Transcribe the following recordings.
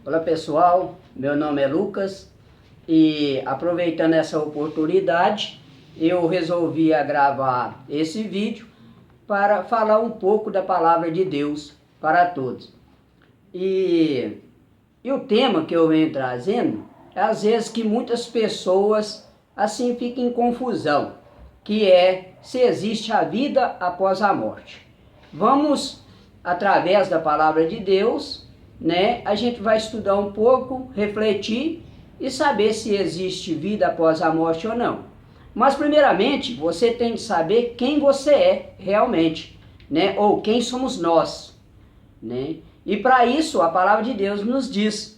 Olá pessoal, meu nome é Lucas e aproveitando essa oportunidade eu resolvi gravar esse vídeo para falar um pouco da palavra de Deus para todos. E o tema que eu venho trazendo é às vezes que muitas pessoas assim ficam em confusão, que é se existe a vida após a morte. Vamos, através da palavra de Deus, a gente vai estudar um pouco, refletir e saber se existe vida após a morte ou não. Mas primeiramente, você tem que saber quem você é realmente, ou quem somos nós, E para isso a palavra de Deus nos diz,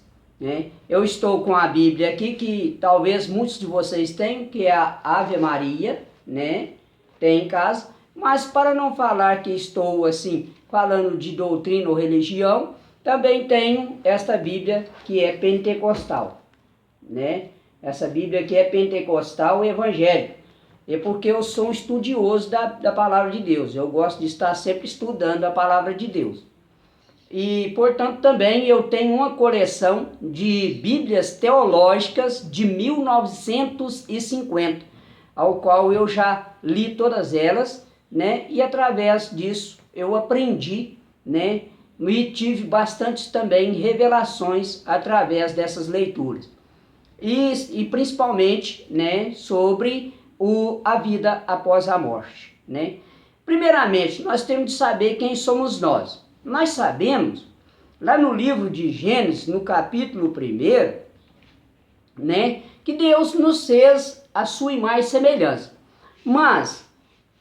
Eu estou com a Bíblia aqui, que talvez muitos de vocês tenham, que é a Ave Maria, tem em casa, mas para não falar que estou assim, falando de doutrina ou religião, também tenho esta Bíblia que é pentecostal, Essa Bíblia aqui é pentecostal e evangélica. É porque eu sou um estudioso da palavra de Deus. Eu gosto de estar sempre estudando a palavra de Deus. E, portanto, também eu tenho uma coleção de Bíblias teológicas de 1950, ao qual eu já li todas elas, E através disso eu aprendi, E tive bastantes também revelações através dessas leituras. E principalmente, sobre a vida após a morte, Primeiramente, nós temos de saber quem somos nós. Nós sabemos, lá no livro de Gênesis, no capítulo 1, que Deus nos fez a sua imagem e semelhança. Mas,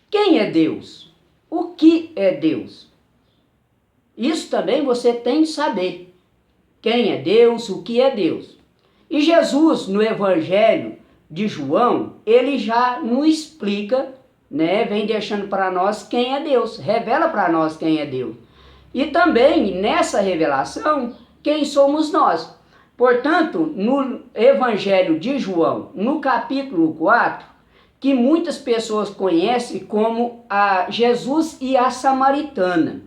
quem é Deus? O que é Deus? Isso também você tem de saber. Quem é Deus, o que é Deus. E Jesus, no Evangelho de João, ele já nos explica, vem deixando para nós quem é Deus, revela para nós quem é Deus. E também, nessa revelação, quem somos nós. Portanto, no Evangelho de João, no capítulo 4, que muitas pessoas conhecem como a Jesus e a Samaritana,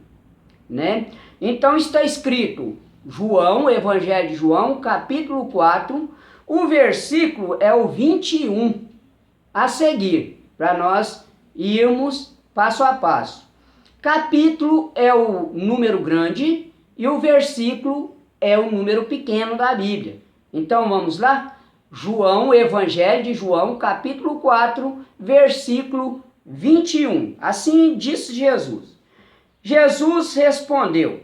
Então está escrito, João, Evangelho de João, capítulo 4, o versículo é o 21 a seguir, para nós irmos passo a passo. Capítulo é o número grande e o versículo é o número pequeno da Bíblia. Então vamos lá? João, Evangelho de João, capítulo 4, versículo 21. Assim disse Jesus. Jesus respondeu,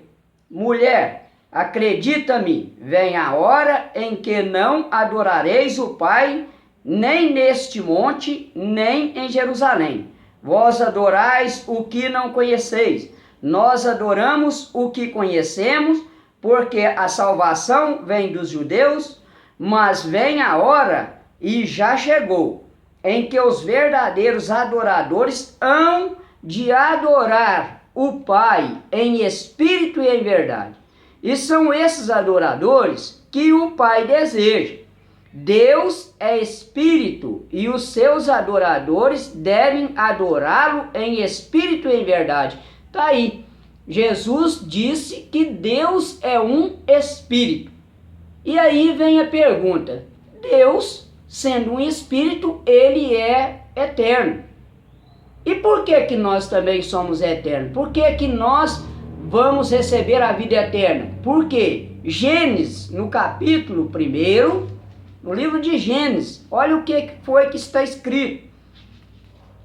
mulher, acredita-me, vem a hora em que não adorareis o Pai, nem neste monte, nem em Jerusalém. Vós adorais o que não conheceis. Nós adoramos o que conhecemos, porque a salvação vem dos judeus, mas vem a hora, e já chegou, em que os verdadeiros adoradores hão de adorar o Pai em espírito e em verdade. E são esses adoradores que o Pai deseja. Deus é espírito e os seus adoradores devem adorá-lo em espírito e em verdade. Está aí. Jesus disse que Deus é um espírito. E aí vem a pergunta. Deus, sendo um espírito, ele é eterno. E por que nós também somos eternos? Por que nós vamos receber a vida eterna? Porque Gênesis, no capítulo 1, no livro de Gênesis, olha o que foi que está escrito.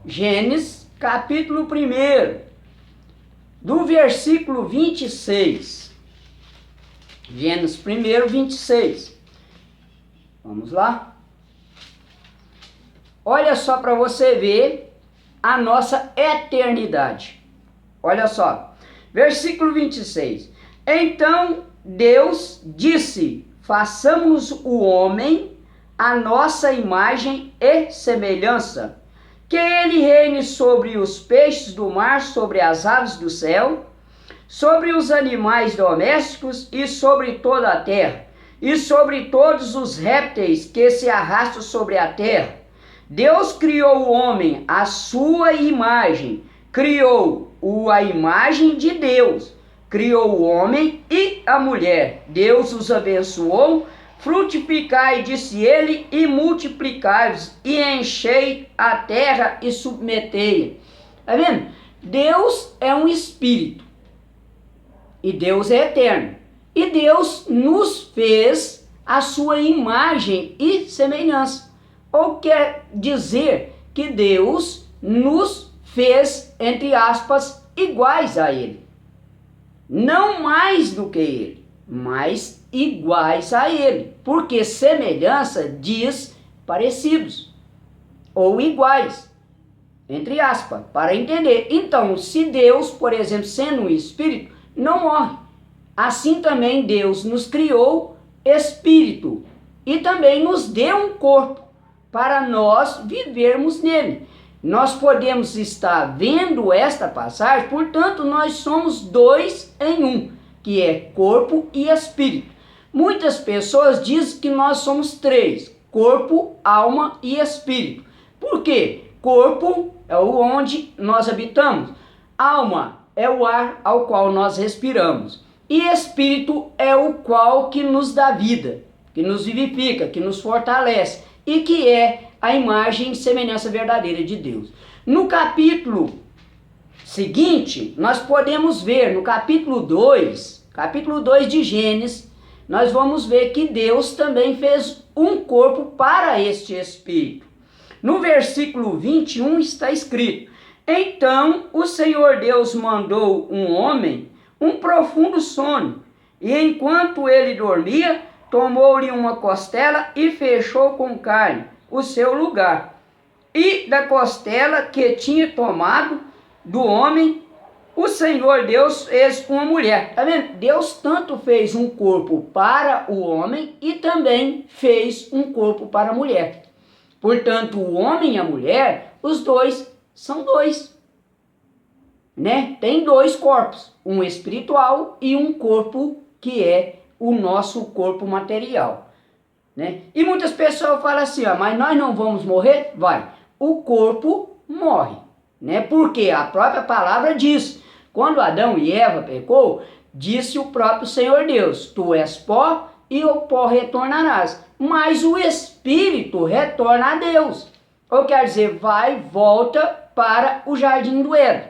Gênesis, capítulo 1, do versículo 26. Gênesis 1, 26. Vamos lá? Olha só para você ver a nossa eternidade. Olha só. Versículo 26. Então Deus disse, façamos o homem a nossa imagem e semelhança, que ele reine sobre os peixes do mar, sobre as aves do céu, sobre os animais domésticos e sobre toda a terra, e sobre todos os répteis que se arrastam sobre a terra. Deus criou o homem à sua imagem, criou-o à imagem de Deus. criou o homem e a mulher. Deus os abençoou. Frutificai, disse ele, e multiplicai-vos, e enchei a terra e submetei-a. Está vendo? Deus é um espírito. E Deus é eterno. E Deus nos fez a sua imagem e semelhança. Ou quer dizer que Deus nos fez, entre aspas, iguais a Ele. Não mais do que Ele, mas iguais a Ele. Porque semelhança diz parecidos ou iguais, entre aspas, para entender. Então, se Deus, por exemplo, sendo um espírito, não morre. Assim também Deus nos criou espírito e também nos deu um corpo para nós vivermos nele. Nós podemos estar vendo esta passagem, portanto, nós somos dois em um, que é corpo e espírito. Muitas pessoas dizem que nós somos três: corpo, alma e espírito. Por quê? Corpo é o onde nós habitamos, alma é o ar ao qual nós respiramos, e espírito é o qual que nos dá vida, que nos vivifica, que nos fortalece e que é a imagem e semelhança verdadeira de Deus. No capítulo seguinte, nós podemos ver, no capítulo 2 de Gênesis, nós vamos ver que Deus também fez um corpo para este espírito. No versículo 21 está escrito: então o Senhor Deus mandou um homem um profundo sono, e enquanto ele dormia, tomou-lhe uma costela e fechou com carne o seu lugar. E da costela que tinha tomado do homem, o Senhor Deus fez uma mulher. Está vendo? Deus tanto fez um corpo para o homem e também fez um corpo para a mulher. Portanto, o homem e a mulher, os dois são dois, né? Tem dois corpos, um espiritual e um corpo que é o nosso corpo material, né? E muitas pessoas falam assim, ó, mas nós não vamos morrer? Vai. O corpo morre, né? Porque a própria palavra diz, quando Adão e Eva pecou, disse o próprio Senhor Deus: tu és pó e ao pó retornarás. Mas o espírito retorna a Deus. Ou quer dizer, volta para o jardim do Éden,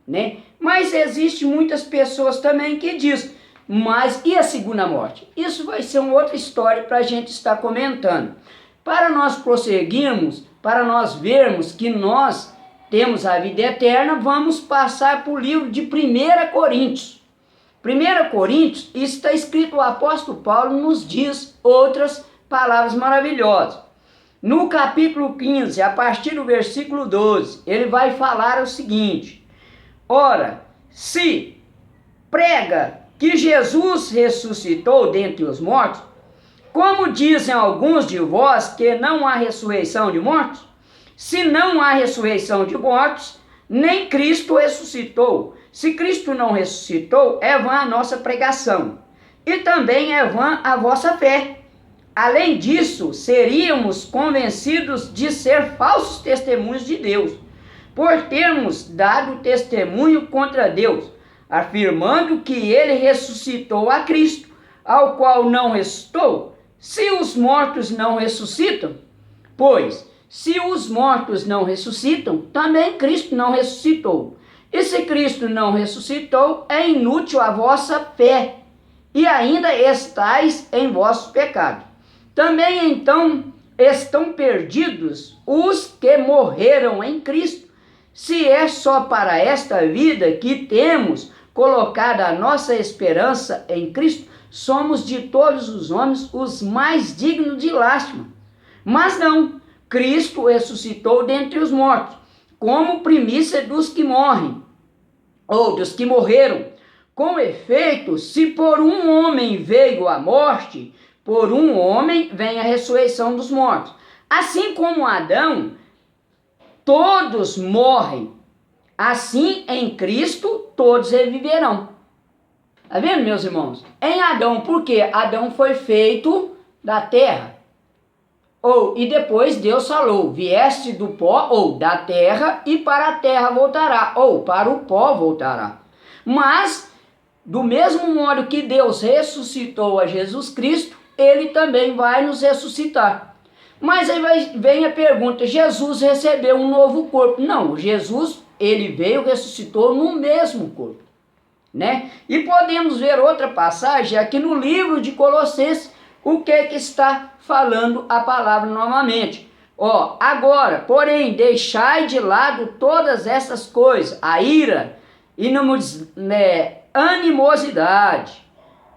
né? Mas existe muitas pessoas também que dizem, mas e a segunda morte? Isso vai ser uma outra história para a gente estar comentando. Para nós prosseguirmos, para nós vermos que nós temos a vida eterna, vamos passar para o livro de 1 Coríntios. 1 Coríntios, está escrito, o apóstolo Paulo nos diz outras palavras maravilhosas. No capítulo 15, a partir do versículo 12, ele vai falar o seguinte: ora, se prega que Jesus ressuscitou dentre os mortos, como dizem alguns de vós que não há ressurreição de mortos? Se não há ressurreição de mortos, nem Cristo ressuscitou. Se Cristo não ressuscitou, é vã a nossa pregação, e também é vã a vossa fé. Além disso, seríamos convencidos de ser falsos testemunhos de Deus, por termos dado testemunho contra Deus, afirmando que ele ressuscitou a Cristo, ao qual não ressuscitou. Se os mortos não ressuscitam, pois se os mortos não ressuscitam, também Cristo não ressuscitou. E se Cristo não ressuscitou, é inútil a vossa fé, e ainda estáis em vosso pecado. Também então estão perdidos os que morreram em Cristo. Se é só para esta vida que temos colocado a nossa esperança em Cristo, somos de todos os homens os mais dignos de lástima. Mas não, Cristo ressuscitou dentre os mortos, como primícia dos que morrem, ou dos que morreram. Com efeito, se por um homem veio a morte, por um homem vem a ressurreição dos mortos. Assim como Adão, todos morrem, assim em Cristo todos reviverão. Está vendo, meus irmãos? Em Adão, porque Adão foi feito da terra. E depois Deus falou, vieste do pó ou da terra, e para a terra voltará, ou para o pó voltará. Mas do mesmo modo que Deus ressuscitou a Jesus Cristo, Ele também vai nos ressuscitar. Mas aí vem a pergunta, Jesus recebeu um novo corpo? Não, Jesus, Ele veio, ressuscitou no mesmo corpo, né? E podemos ver outra passagem aqui no livro de Colossenses, o que está falando a palavra novamente. Ó, agora, porém, deixai de lado todas essas coisas, a ira, animosidade,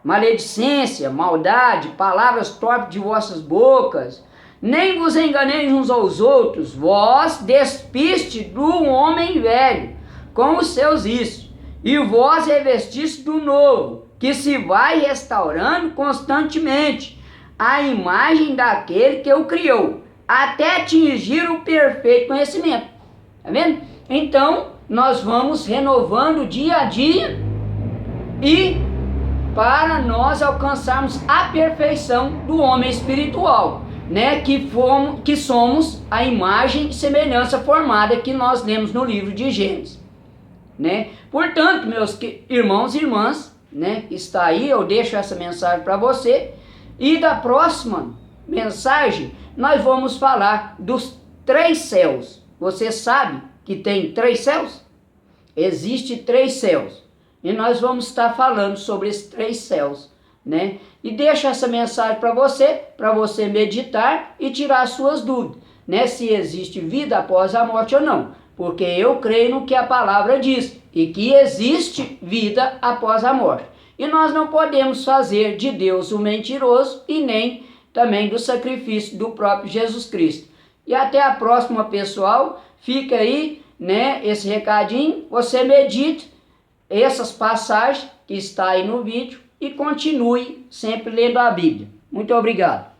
maledicência, maldade, palavras torpes de vossas bocas, nem vos enganeis uns aos outros, vós despiste do homem velho com os seus vícios, e vós revestiste do novo, que se vai restaurando constantemente a imagem daquele que o criou, até atingir o perfeito conhecimento. Tá vendo? Então, nós vamos renovando dia a dia e para nós alcançarmos a perfeição do homem espiritual, né? Que somos a imagem e semelhança formada que nós lemos no livro de Gênesis, né? Portanto, meus irmãos e irmãs, né? Está aí, eu deixo essa mensagem para você. E da próxima mensagem, nós vamos falar dos 3 céus. Você sabe que tem 3 céus? Existe 3 céus. E nós vamos estar falando sobre esses 3 céus, né? E deixo essa mensagem para você meditar e tirar suas dúvidas, né? Se existe vida após a morte ou não. Porque eu creio no que a palavra diz, e que existe vida após a morte. E nós não podemos fazer de Deus um mentiroso e nem também do sacrifício do próprio Jesus Cristo. E até a próxima, pessoal. Fica aí, né, esse recadinho. Você medite essas passagens que está aí no vídeo e continue sempre lendo a Bíblia. Muito obrigado.